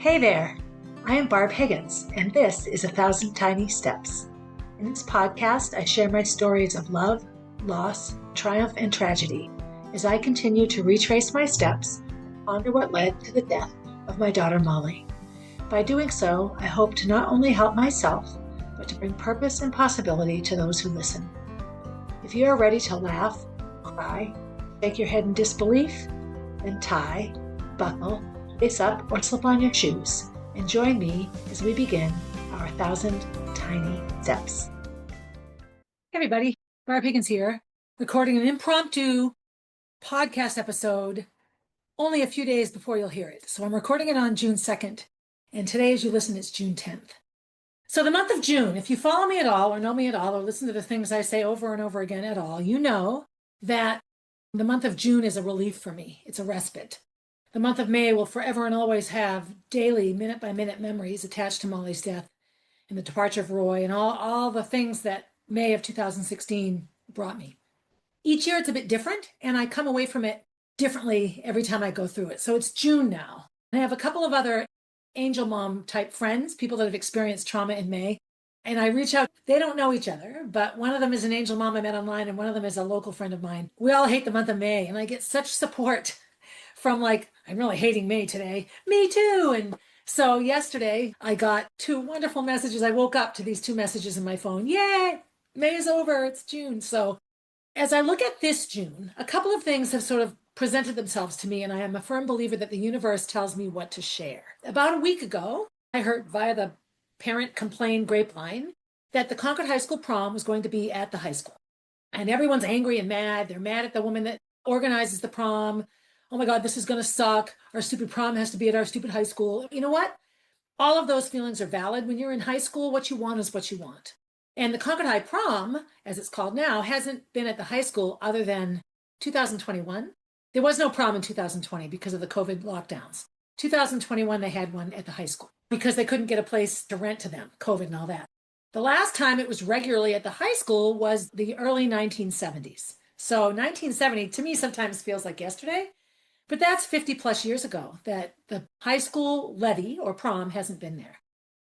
Hey there, I am Barb Higgins, and this is 1,000 Tiny Steps. In this podcast, I share my stories of love, loss, triumph, and tragedy as I continue to retrace my steps and ponder what led to the death of my daughter Molly. By doing so, I hope to not only help myself, but to bring purpose and possibility to those who listen. If you are ready to laugh, cry, shake your head in disbelief, then tie, buckle, lace up, or slip on your shoes, and join me as we begin our 1,000 Tiny Steps. Hey everybody, Barb Higgins here, recording an impromptu podcast episode only a few days before you'll hear it. So I'm recording it on June 2nd, and today as you listen, it's June 10th. So the month of June, if you follow me at all, or know me at all, or listen to the things I say over and over again at all, you know that the month of June is a relief for me. It's a respite. The month of May will forever and always have daily, minute-by-minute memories attached to Molly's death and the departure of Roy and all the things that May of 2016 brought me. Each year it's a bit different, and I come away from it differently every time I go through it. So it's June now. I have a couple of other angel mom type friends, people that have experienced trauma in May, and I reach out. They don't know each other, but one of them is an angel mom I met online, and one of them is a local friend of mine. We all hate the month of May, and I get such support from I'm really hating May today. Me too. And so yesterday I got two wonderful messages. I woke up to these two messages in my phone. Yay, May is over. It's June. So as I look at this June, a couple of things have sort of presented themselves to me, and I am a firm believer that the universe tells me what to share. About a week ago, I heard via the parent complaint grapevine that the Concord High School prom was going to be at the high school. And everyone's angry and mad. They're mad at the woman that organizes the prom. Oh my God, this is going to suck. Our stupid prom has to be at our stupid high school. You know what? All of those feelings are valid. When you're in high school, what you want is what you want. And the Concord High prom, as it's called now, hasn't been at the high school other than 2021. There was no prom in 2020 because of the COVID lockdowns. 2021, they had one at the high school because they couldn't get a place to rent to them, COVID and all that. The last time it was regularly at the high school was the early 1970s. So 1970 to me sometimes feels like yesterday. But that's 50 plus years ago that the high school levy or prom hasn't been there.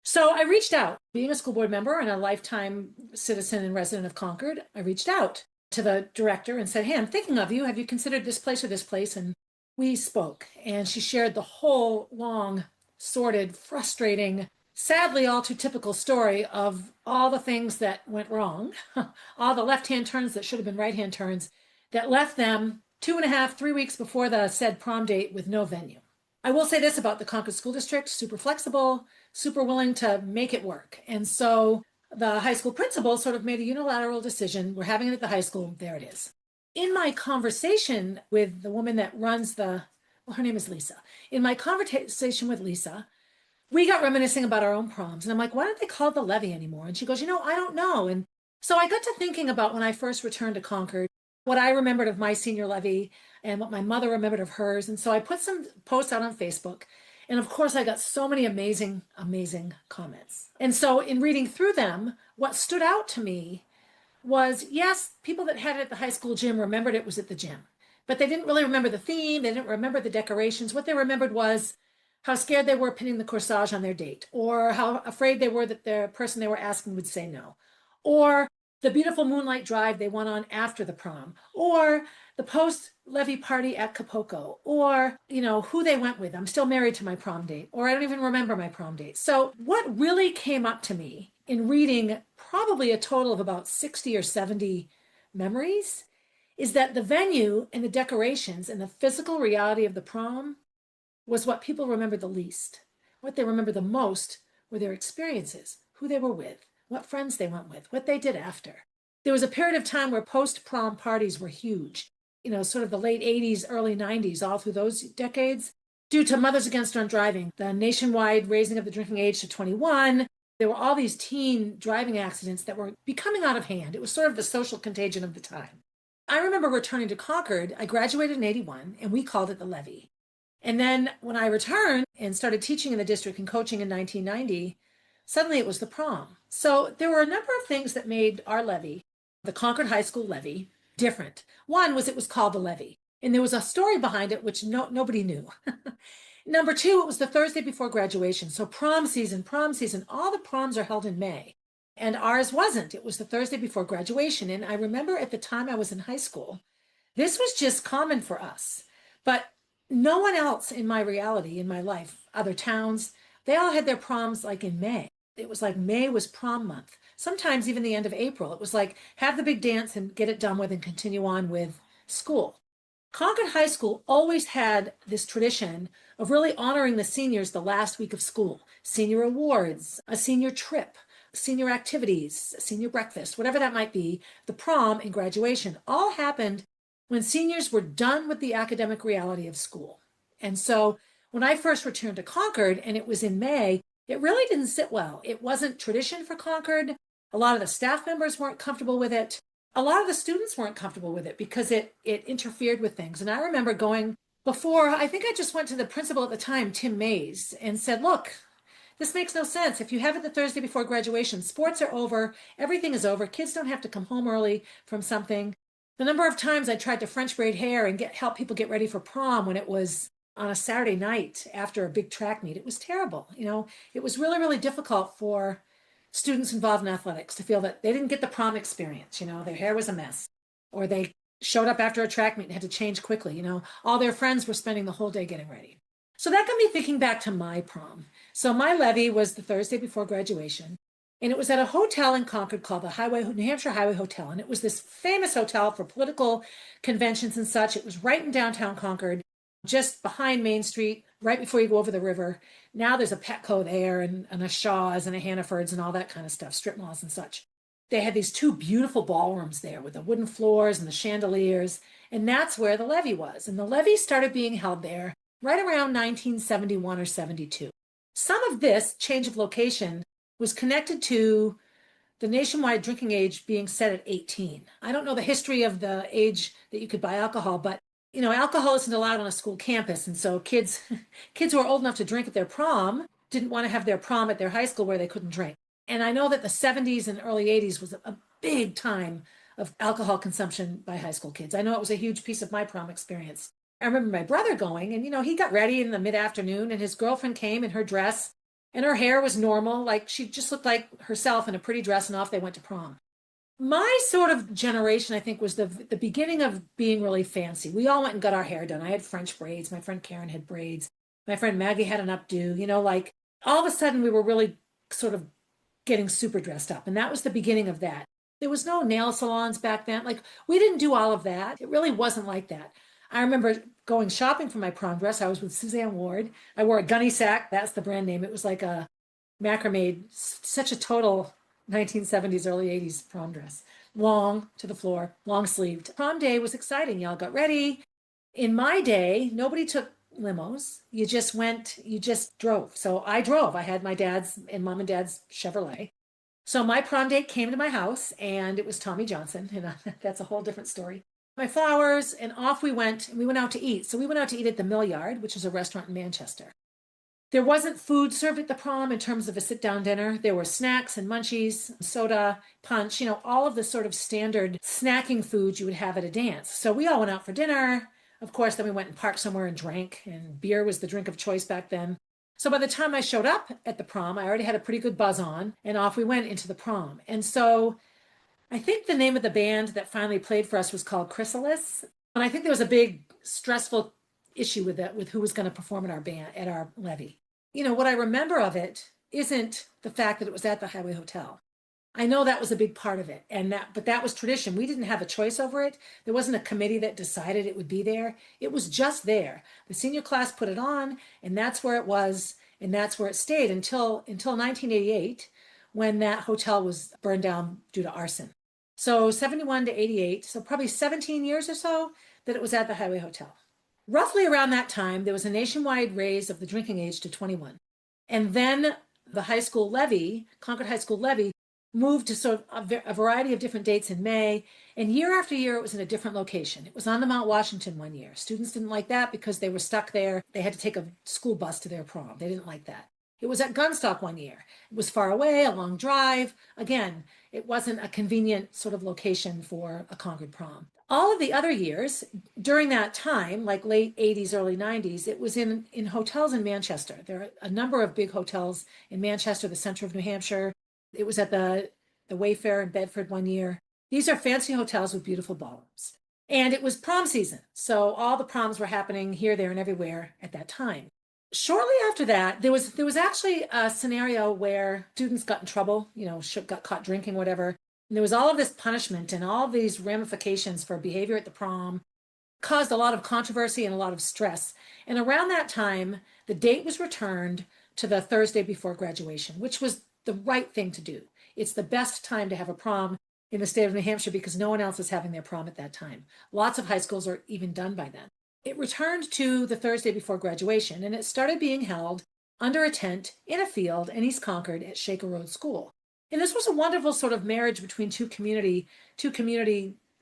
So I reached out, being a school board member and a lifetime citizen and resident of Concord, I reached out to the director and said, hey, I'm thinking of you. Have you considered this place or this place? And we spoke, and she shared the whole long, sordid, frustrating, sadly all too typical story of all the things that went wrong, all the left-hand turns that should have been right-hand turns that left them 2.5, 3 weeks before the said prom date with no venue. I will say this about the Concord School District, super flexible, super willing to make it work. And so the high school principal sort of made a unilateral decision. We're having it at the high school. There it is. In my conversation with the woman that runs her name is Lisa. In my conversation with Lisa, we got reminiscing about our own proms. And I'm like, why don't they call it the levy anymore? And she goes, I don't know. And so I got to thinking about when I first returned to Concord, what I remembered of my senior levy and what my mother remembered of hers. And so I put some posts out on Facebook. And of course, I got so many amazing, amazing comments. And so in reading through them, what stood out to me was, yes, people that had it at the high school gym remembered it was at the gym, but they didn't really remember the theme. They didn't remember the decorations. What they remembered was how scared they were pinning the corsage on their date, or how afraid they were that the person they were asking would say no, or the beautiful moonlight drive they went on after the prom, or the post-levy party at Capoco, or, who they went with. I'm still married to my prom date, or I don't even remember my prom date. So what really came up to me in reading probably a total of about 60 or 70 memories is that the venue and the decorations and the physical reality of the prom was what people remembered the least. What they remember the most were their experiences, who they were with, what friends they went with, what they did after. There was a period of time where post-prom parties were huge, sort of the late 80s, early 90s, all through those decades, due to Mothers Against Drunk Driving, the nationwide raising of the drinking age to 21. There were all these teen driving accidents that were becoming out of hand. It was sort of the social contagion of the time. I remember returning to Concord. I graduated in 81, and we called it the levy. And then when I returned and started teaching in the district and coaching in 1990, suddenly it was the prom. So there were a number of things that made our levy, the Concord High School levy, different. One was it was called the levy. And there was a story behind it, which nobody knew. Number two, it was the Thursday before graduation. So prom season, all the proms are held in May. And ours wasn't. It was the Thursday before graduation. And I remember at the time I was in high school, this was just common for us. But no one else in my reality, in my life, other towns, they all had their proms like in May. It was like May was prom month. Sometimes even the end of April. It was like have the big dance and get it done with and continue on with school. Concord High School always had this tradition of really honoring the seniors the last week of school. Senior awards, a senior trip, senior activities, senior breakfast, whatever that might be, the prom and graduation all happened when seniors were done with the academic reality of school. And so when I first returned to Concord and it was in May, it really didn't sit well. It wasn't tradition for Concord. A lot of the staff members weren't comfortable with it. A lot of the students weren't comfortable with it because it interfered with things. And I remember going before, I think I just went to the principal at the time, Tim Mays, and said, look, this makes no sense. If you have it the Thursday before graduation, sports are over, everything is over, kids don't have to come home early from something. The number of times I tried to French braid hair and help people get ready for prom when it was on a Saturday night after a big track meet, it was terrible. It was really, really difficult for students involved in athletics to feel that they didn't get the prom experience. Their hair was a mess, or they showed up after a track meet and had to change quickly. All their friends were spending the whole day getting ready. So that got me thinking back to my prom. So my levee was the Thursday before graduation, and it was at a hotel in Concord called the New Hampshire Highway Hotel. And it was this famous hotel for political conventions and such. It was right in downtown Concord, just behind Main Street, right before you go over the river. Now there's a Petco there and a Shaw's and a Hannaford's and all that kind of stuff, strip malls and such. They had these two beautiful ballrooms there with the wooden floors and the chandeliers, and that's where the levee was. And the levee started being held there right around 1971 or 72. Some of this change of location was connected to the nationwide drinking age being set at 18. I don't know the history of the age that you could buy alcohol, but alcohol isn't allowed on a school campus. And so kids who are old enough to drink at their prom didn't want to have their prom at their high school where they couldn't drink. And I know that the 70s and early 80s was a big time of alcohol consumption by high school kids. I know it was a huge piece of my prom experience. I remember my brother going and, he got ready in the mid-afternoon and his girlfriend came in her dress and her hair was normal. Like she just looked like herself in a pretty dress, and off they went to prom. My sort of generation, I think, was the beginning of being really fancy. We all went and got our hair done. I had French braids. My friend Karen had braids. My friend Maggie had an updo. Like all of a sudden we were really sort of getting super dressed up. And that was the beginning of that. There was no nail salons back then. Like we didn't do all of that. It really wasn't like that. I remember going shopping for my prom dress. I was with Suzanne Ward. I wore a gunny sack. That's the brand name. It was like a macrame, such a total 1970s, early 80s prom dress. Long to the floor, long sleeved. Prom day was exciting. Y'all got ready. In my day, nobody took limos. You just drove. So I drove. I had my dad's and mom and dad's Chevrolet. So my prom date came to my house and it was Tommy Johnson. And that's a whole different story. My flowers, and off we went. And we went out to eat. So we went out to eat at the Mill Yard, which is a restaurant in Manchester. There wasn't food served at the prom in terms of a sit-down dinner. There were snacks and munchies, soda, punch, all of the sort of standard snacking foods you would have at a dance. So we all went out for dinner. Of course, then we went and parked somewhere and drank, and beer was the drink of choice back then. So by the time I showed up at the prom, I already had a pretty good buzz on, and off we went into the prom. And so I think the name of the band that finally played for us was called Chrysalis. And I think there was a big stressful issue with that, with who was going to perform at our levee. What I remember of it isn't the fact that it was at the Highway Hotel. I know that was a big part of it, but that was tradition. We didn't have a choice over it. There wasn't a committee that decided it would be there. It was just there. The senior class put it on, and that's where it was, and that's where it stayed until 1988, when that hotel was burned down due to arson. So 71 to 88, so probably 17 years or so that it was at the Highway Hotel. Roughly around that time, there was a nationwide raise of the drinking age to 21. And then the high school levee, Concord High School levee, moved to sort of a variety of different dates in May. And year after year, it was in a different location. It was on the Mount Washington one year. Students didn't like that because they were stuck there. They had to take a school bus to their prom. They didn't like that. It was at Gunstock one year. It was far away, a long drive. Again, it wasn't a convenient sort of location for a Concord prom. All of the other years during that time, like late 80s, early 90s, it was in hotels in Manchester. There are a number of big hotels in Manchester, the center of New Hampshire. It was at the Wayfair in Bedford one year. These are fancy hotels with beautiful ballrooms. And it was prom season. So all the proms were happening here, there, and everywhere at that time. Shortly after that, there was actually a scenario where students got in trouble, got caught drinking, whatever. And there was all of this punishment and all of these ramifications for behavior at the prom, caused a lot of controversy and a lot of stress. And around that time, the date was returned to the Thursday before graduation, which was the right thing to do. It's the best time to have a prom in the state of New Hampshire because no one else is having their prom at that time. Lots of high schools are even done by then. It returned to the Thursday before graduation, and it started being held under a tent in a field in East Concord at Shaker Road School. And this was a wonderful sort of marriage between two community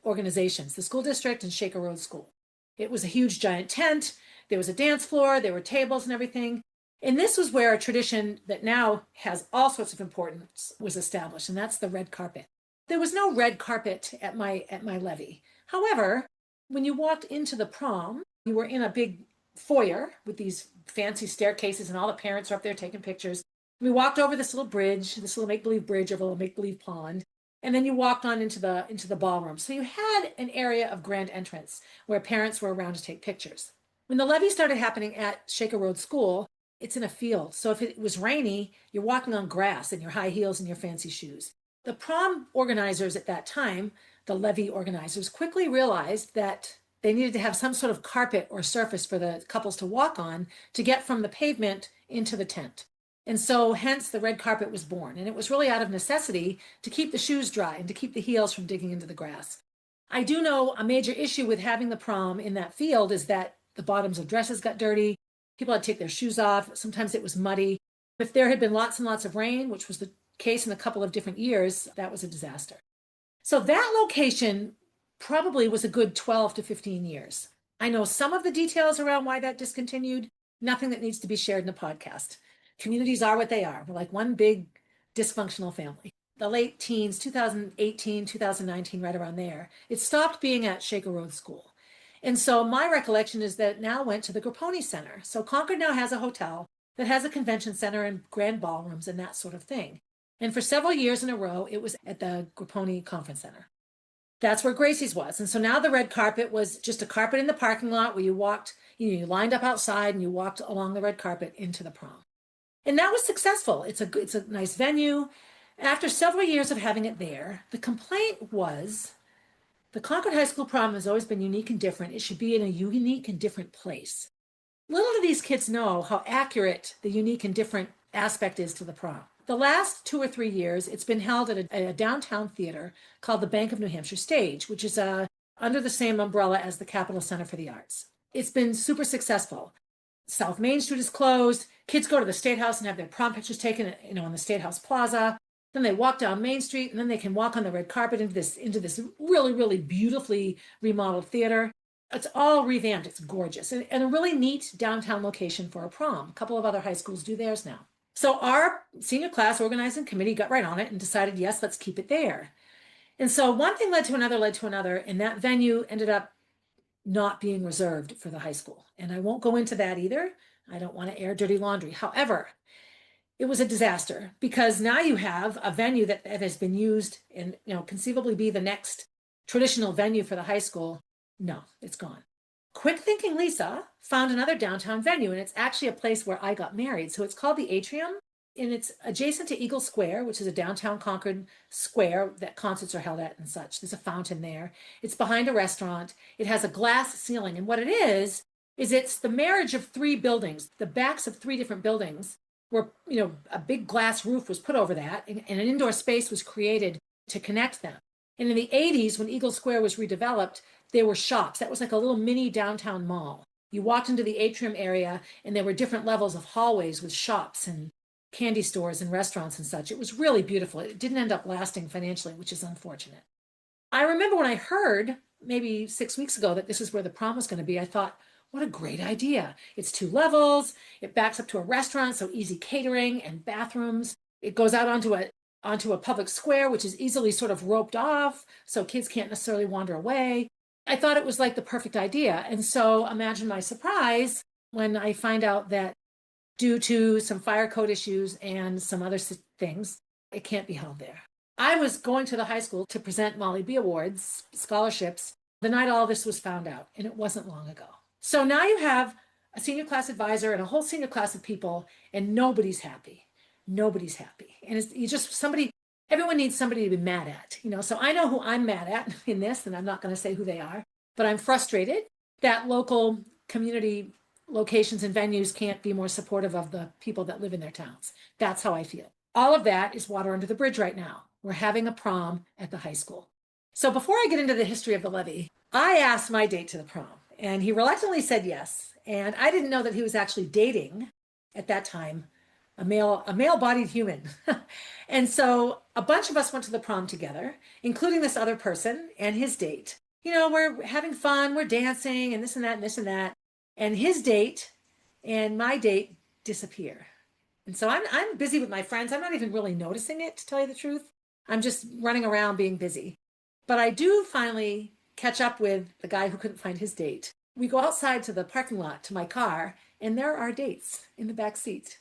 organizations, the school district and Shaker Road School. It was a huge giant tent. There was a dance floor. There were tables and everything. And this was where a tradition that now has all sorts of importance was established, and that's the red carpet. There was no red carpet at my levee. However, when you walked into the prom, you were in a big foyer with these fancy staircases, and all the parents are up there taking pictures. We walked over this little bridge, this little make-believe bridge over a little make-believe pond, and then you walked on into the ballroom. So you had an area of grand entrance where parents were around to take pictures. When the levee started happening at Shaker Road School, it's in a field. So if it was rainy, you're walking on grass in your high heels and your fancy shoes. The prom organizers at that time, the levee organizers, quickly realized that they needed to have some sort of carpet or surface for the couples to walk on to get from the pavement into the tent. And so hence the red carpet was born. And it was really out of necessity to keep the shoes dry and to keep the heels from digging into the grass. I do know a major issue with having the prom in that field is that the bottoms of dresses got dirty. People had to take their shoes off. Sometimes it was muddy. If there had been lots and lots of rain, which was the case in a couple of different years, that was a disaster. So that location probably was a good 12 to 15 years. I know some of the details around why that discontinued, nothing that needs to be shared in a podcast. Communities are what they are. We're like one big dysfunctional family. The late teens, 2018, 2019, right around there, it stopped being at Shaker Road School. And so my recollection is that it now went to the Grapponi Center. So Concord now has a hotel that has a convention center and grand ballrooms and that sort of thing. And for several years in a row, it was at the Grapponi Conference Center. That's where Gracie's was. And so now the red carpet was just a carpet in the parking lot where you walked, you lined up outside and you walked along the red carpet into the prom. And that was successful. It's a nice venue. After several years of having it there, the complaint was the Concord High School prom has always been unique and different. It should be in a unique and different place. Little do these kids know how accurate the unique and different aspect is to the prom. The last 2 or 3 years, it's been held at a downtown theater called the Bank of New Hampshire Stage, which is under the same umbrella as the Capitol Center for the Arts. It's been super successful. South Main Street is closed. Kids go to the State House and have their prom pictures taken, on the State House Plaza. Then they walk down Main Street, and then they can walk on the red carpet into this really, really beautifully remodeled theater. It's all revamped. It's gorgeous. And a really neat downtown location for a prom. A couple of other high schools do theirs now. So our senior class organizing committee got right on it and decided, yes, let's keep it there. And so one thing led to another, and that venue ended up not being reserved for the high school. And I won't go into that either. I don't want to air dirty laundry. However, it was a disaster because now you have a venue that has been used and conceivably be the next traditional venue for the high school. No, it's gone. Quick thinking Lisa found another downtown venue, and it's actually a place where I got married. So it's called the Atrium, and it's adjacent to Eagle Square, which is a downtown Concord square that concerts are held at and such. There's a fountain there. It's behind a restaurant. It has a glass ceiling, and what it is it's the marriage of 3 buildings, the backs of 3 different buildings where, a big glass roof was put over that, and an indoor space was created to connect them. And in the 80s, when Eagle Square was redeveloped, there were shops. That was like a little mini downtown mall. You walked into the atrium area, and there were different levels of hallways with shops and candy stores and restaurants and such. It was really beautiful. It didn't end up lasting financially, which is unfortunate. I remember when I heard maybe 6 weeks ago that this is where the prom was going to be, I thought, what a great idea. It's 2 levels. It backs up to a restaurant, so easy catering and bathrooms. It goes out onto a public square, which is easily sort of roped off, so kids can't necessarily wander away. I thought it was like the perfect idea. And so imagine my surprise when I find out that due to some fire code issues and some other things, it can't be held there. I was going to the high school to present Molly B Awards, scholarships, the night all this was found out, and it wasn't long ago. So now you have a senior class advisor and a whole senior class of people, and nobody's happy. Nobody's happy. And it's, you just, somebody, everyone needs somebody to be mad at, you know? So I know who I'm mad at in this, and I'm not going to say who they are, but I'm frustrated that local community locations and venues can't be more supportive of the people that live in their towns. That's how I feel. All of that is water under the bridge right now. We're having a prom at the high school. So before I get into the history of the levee, I asked my date to the prom, and he reluctantly said yes. And I didn't know that he was actually dating at that time a male-bodied human. And so a bunch of us went to the prom together, including this other person and his date. You know, we're having fun, we're dancing, and this and that and this and that. And his date and my date disappear. And so I'm busy with my friends. I'm not even really noticing it, to tell you the truth. I'm just running around being busy. But I do finally catch up with the guy who couldn't find his date. We go outside to the parking lot to my car, and there are dates in the back seat.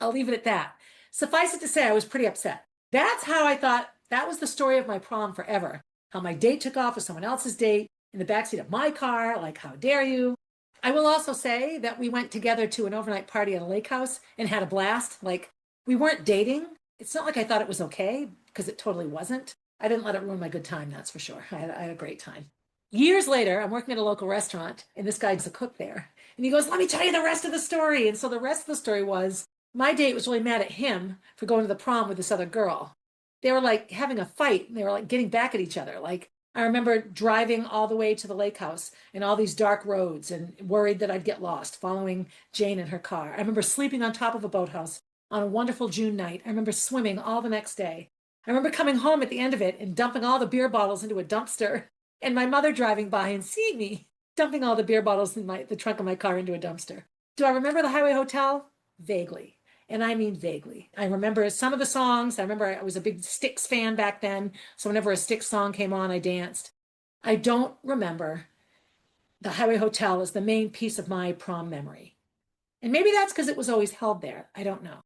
I'll leave it at that. Suffice it to say, I was pretty upset. That's how I thought that was the story of my prom forever. How my date took off with someone else's date in the backseat of my car. Like, how dare you? I will also say that we went together to an overnight party at a lake house and had a blast. Like, we weren't dating. It's not like I thought it was okay, because it totally wasn't. I didn't let it ruin my good time, that's for sure. I had a great time. Years later, I'm working at a local restaurant, and this guy's a cook there. And he goes, let me tell you the rest of the story. And so the rest of the story was, my date was really mad at him for going to the prom with this other girl. They were like having a fight, and they were like getting back at each other. Like, I remember driving all the way to the lake house and all these dark roads and worried that I'd get lost following Jane in her car. I remember sleeping on top of a boathouse on a wonderful June night. I remember swimming all the next day. I remember coming home at the end of it and dumping all the beer bottles into a dumpster, and my mother driving by and seeing me dumping all the beer bottles in the trunk of my car into a dumpster. Do I remember the Highway Hotel? Vaguely. And I mean vaguely. I remember some of the songs. I remember I was a big Styx fan back then. So whenever a Styx song came on, I danced. I don't remember the Highway Hotel as the main piece of my prom memory. And maybe that's because it was always held there. I don't know.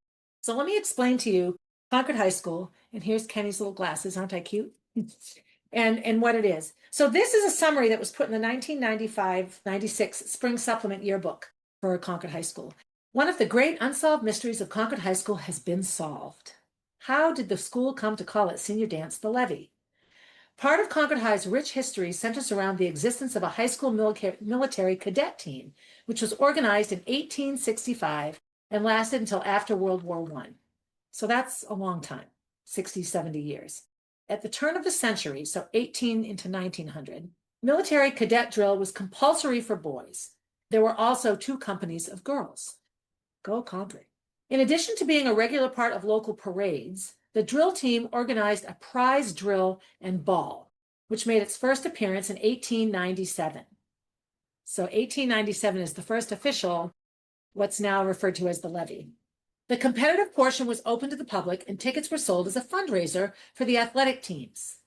So let me explain to you Concord High School. And here's Kenny's little glasses. Aren't I cute? and what it is. So this is a summary that was put in the 1995-96 Spring Supplement Yearbook for Concord High School. One of the great unsolved mysteries of Concord High School has been solved. How did the school come to call its senior dance the Levee? Part of Concord High's rich history centers around the existence of a high school military cadet team, which was organized in 1865 and lasted until after World War I. So that's a long time, 60, 70 years. At the turn of the century, so 18 into 1900, military cadet drill was compulsory for boys. There were also 2 companies of girls. Go Concord. In addition to being a regular part of local parades, the drill team organized a prize drill and ball, which made its first appearance in 1897. So 1897 is the first official, what's now referred to as the levee. The competitive portion was open to the public, and tickets were sold as a fundraiser for the athletic teams.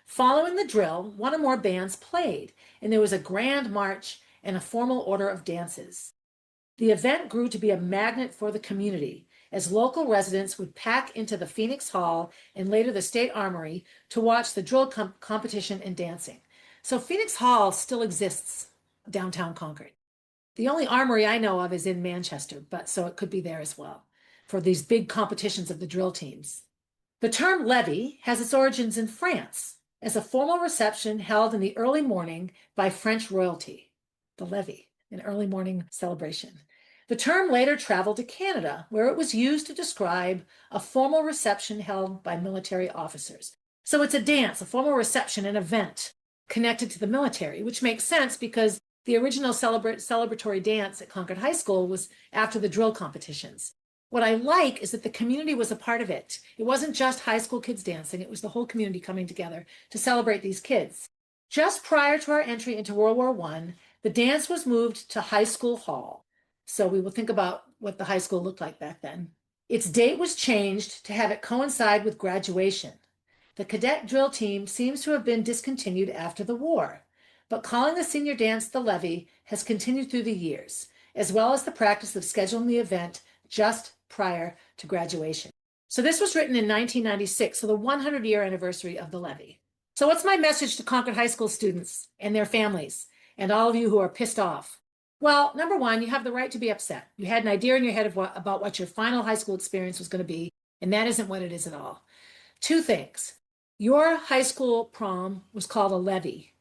Following the drill, one or more bands played, and there was a grand march and a formal order of dances. The event grew to be a magnet for the community, as local residents would pack into the Phoenix Hall and later the State Armory to watch the drill competition and dancing. So Phoenix Hall still exists downtown Concord. The only armory I know of is in Manchester, but so it could be there as well for these big competitions of the drill teams. The term levee has its origins in France as a formal reception held in the early morning by French royalty. The levee, an early morning celebration. The term later traveled to Canada, where it was used to describe a formal reception held by military officers. So it's a dance, a formal reception, an event connected to the military, which makes sense because the original celebratory dance at Concord High School was after the drill competitions. What I like is that the community was a part of it. It wasn't just high school kids dancing, it was the whole community coming together to celebrate these kids. Just prior to our entry into World War I, the dance was moved to High School Hall. So we will think about what the high school looked like back then. Its date was changed to have it coincide with graduation. The cadet drill team seems to have been discontinued after the war. but calling the senior dance the levee has continued through the years, as well as the practice of scheduling the event just prior to graduation. So this was written in 1996, so the 100-year anniversary of the levee. So what's my message to Concord High School students and their families and all of you who are pissed off? Well, number one, you have the right to be upset. You had an idea in your head about what your final high school experience was going to be, and that isn't what it is at all. Two things. Your high school prom was called a levee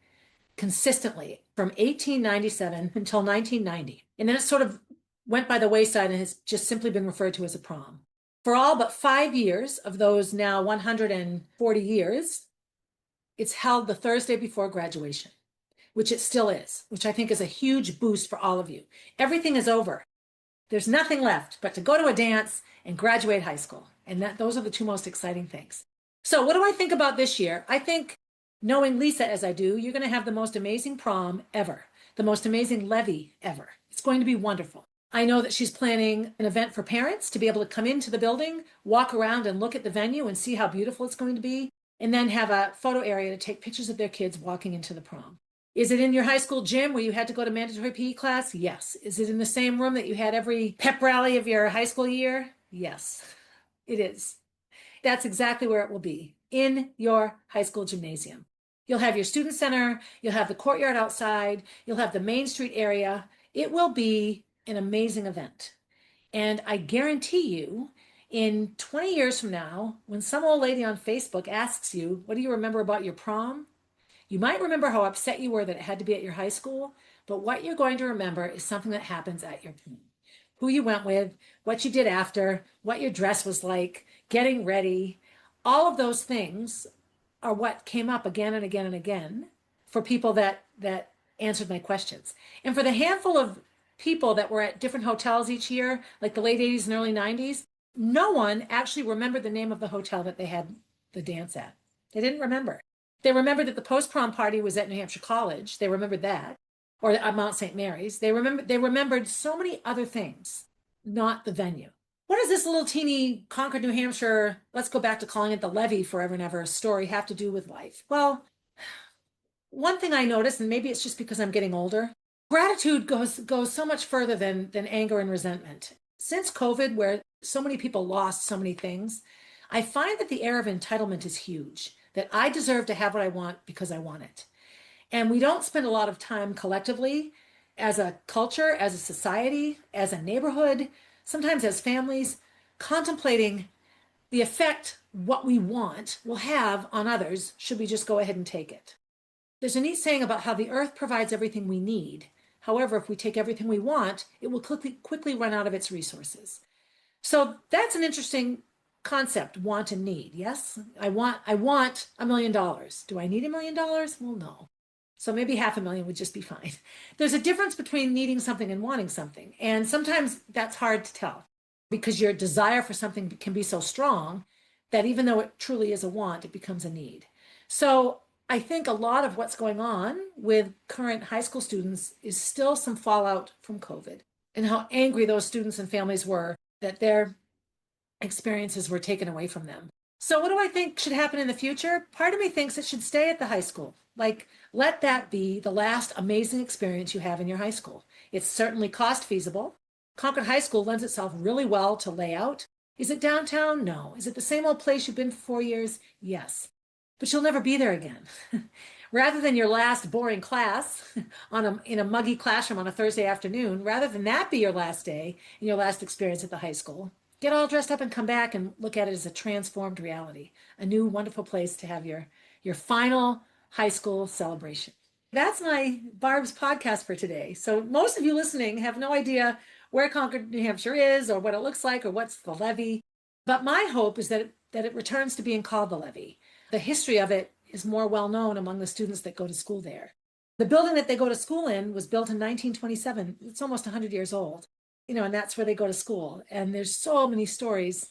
consistently from 1897 until 1990. And then it sort of went by the wayside and has just simply been referred to as a prom. For all but 5 years of those now 140 years, it's held the Thursday before graduation, which it still is, which I think is a huge boost for all of you. Everything is over. There's nothing left but to go to a dance and graduate high school. And those are the two most exciting things. So what do I think about this year? I think, knowing Lisa as I do, you're going to have the most amazing prom ever, the most amazing levee ever. It's going to be wonderful. I know that she's planning an event for parents to be able to come into the building, walk around and look at the venue and see how beautiful it's going to be, and then have a photo area to take pictures of their kids walking into the prom. Is it in your high school gym where you had to go to mandatory PE class? Yes. Is it in the same room that you had every pep rally of your high school year? Yes, it is. That's exactly where it will be, in your high school gymnasium. You'll have your student center, you'll have the courtyard outside, you'll have the Main Street area. It will be an amazing event. And I guarantee you, in 20 years from now, when some old lady on Facebook asks you, what do you remember about your prom? You might remember how upset you were that it had to be at your high school, but what you're going to remember is something that happens at your prom. Who you went with, what you did after, what your dress was like, getting ready. All of those things are what came up again and again and again for people that answered my questions. And for the handful of people that were at different hotels each year, like the late 80s and early 90s, no one actually remembered the name of the hotel that they had the dance at. They didn't remember. They remembered that the post-prom party was at New Hampshire College. They remembered that. Or at Mount St. Mary's. They remembered so many other things, not the venue. What does this little teeny Concord, New Hampshire, let's go back to calling it the levee forever and ever story have to do with life? Well, one thing I noticed, and maybe it's just because I'm getting older, gratitude goes so much further than anger and resentment. Since COVID, where so many people lost so many things, I find that the air of entitlement is huge, that I deserve to have what I want because I want it. And we don't spend a lot of time collectively as a culture, as a society, as a neighborhood, sometimes as families, contemplating the effect what we want will have on others should we just go ahead and take it. There's a neat saying about how the earth provides everything we need. However, if we take everything we want, it will quickly run out of its resources. So that's an interesting concept, want and need. Yes, I want $1 million. Do I need $1 million? Well, no. So maybe $500,000 would just be fine. There's a difference between needing something and wanting something. And sometimes that's hard to tell because your desire for something can be so strong that even though it truly is a want, it becomes a need. So I think a lot of what's going on with current high school students is still some fallout from COVID and how angry those students and families were that their experiences were taken away from them. So what do I think should happen in the future? Part of me thinks it should stay at the high school. Like, let that be the last amazing experience you have in your high school. It's certainly cost feasible. Concord High School lends itself really well to layout. Is it downtown? No. Is it the same old place you've been for 4 years? Yes. But you'll never be there again. Rather than your last boring class in a muggy classroom on a Thursday afternoon, rather than that be your last day and your last experience at the high school, get all dressed up and come back and look at it as a transformed reality, a new wonderful place to have your final high school celebration. That's my Barb's podcast for today. So most of you listening have no idea where Concord, New Hampshire is or what it looks like or what's the levee. But my hope is that it returns to being called the levee. The history of it is more well known among the students that go to school there. The building that they go to school in was built in 1927. It's almost 100 years old, and that's where they go to school. And there's so many stories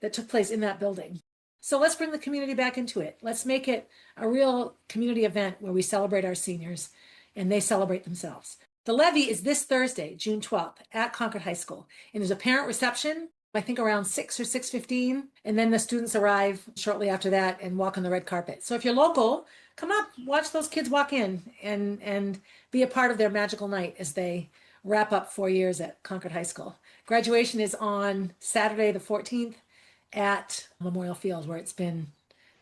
that took place in that building. So let's bring the community back into it. Let's make it a real community event where we celebrate our seniors and they celebrate themselves. The levee is this Thursday, June 12th at Concord High School. And there's a parent reception I think around 6 or 6:15, and then the students arrive shortly after that and walk on the red carpet. So if you're local, come up, watch those kids walk in and be a part of their magical night as they wrap up 4 years at Concord High School. Graduation is on Saturday the 14th at Memorial Field, where it's been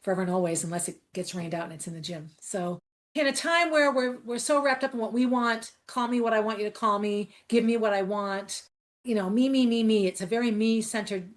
forever and always, unless it gets rained out and it's in the gym. So in a time where we're so wrapped up in what we want, call me what I want you to call me, give me what I want, me. It's a very me-centered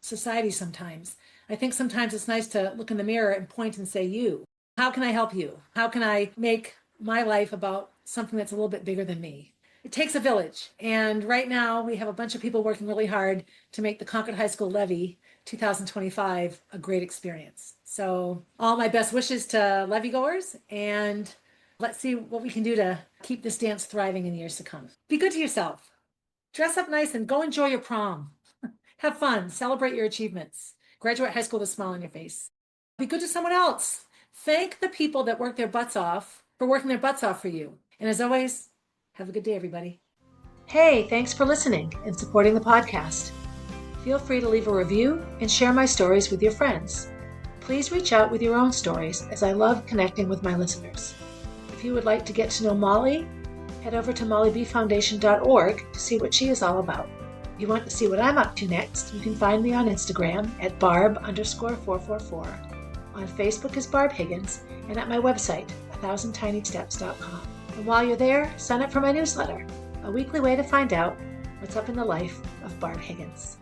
society sometimes. I think sometimes it's nice to look in the mirror and point and say, you. How can I help you? How can I make my life about something that's a little bit bigger than me? It takes a village. And right now we have a bunch of people working really hard to make the Concord High School Levy 2025 a great experience. So all my best wishes to levy goers, and let's see what we can do to keep this dance thriving in years to come. Be good to yourself. Dress up nice and go enjoy your prom. Have fun. Celebrate your achievements. Graduate high school with a smile on your face. Be good to someone else. Thank the people that work their butts off for working their butts off for you. And as always, have a good day, everybody. Hey, thanks for listening and supporting the podcast. Feel free to leave a review and share my stories with your friends. Please reach out with your own stories, as I love connecting with my listeners. If you would like to get to know Molly, head over to mollybfoundation.org to see what she is all about. If you want to see what I'm up to next, you can find me on Instagram at Barb_444, on Facebook as Barb Higgins, and at my website, 1000tinysteps.com. And while you're there, sign up for my newsletter, a weekly way to find out what's up in the life of Barb Higgins.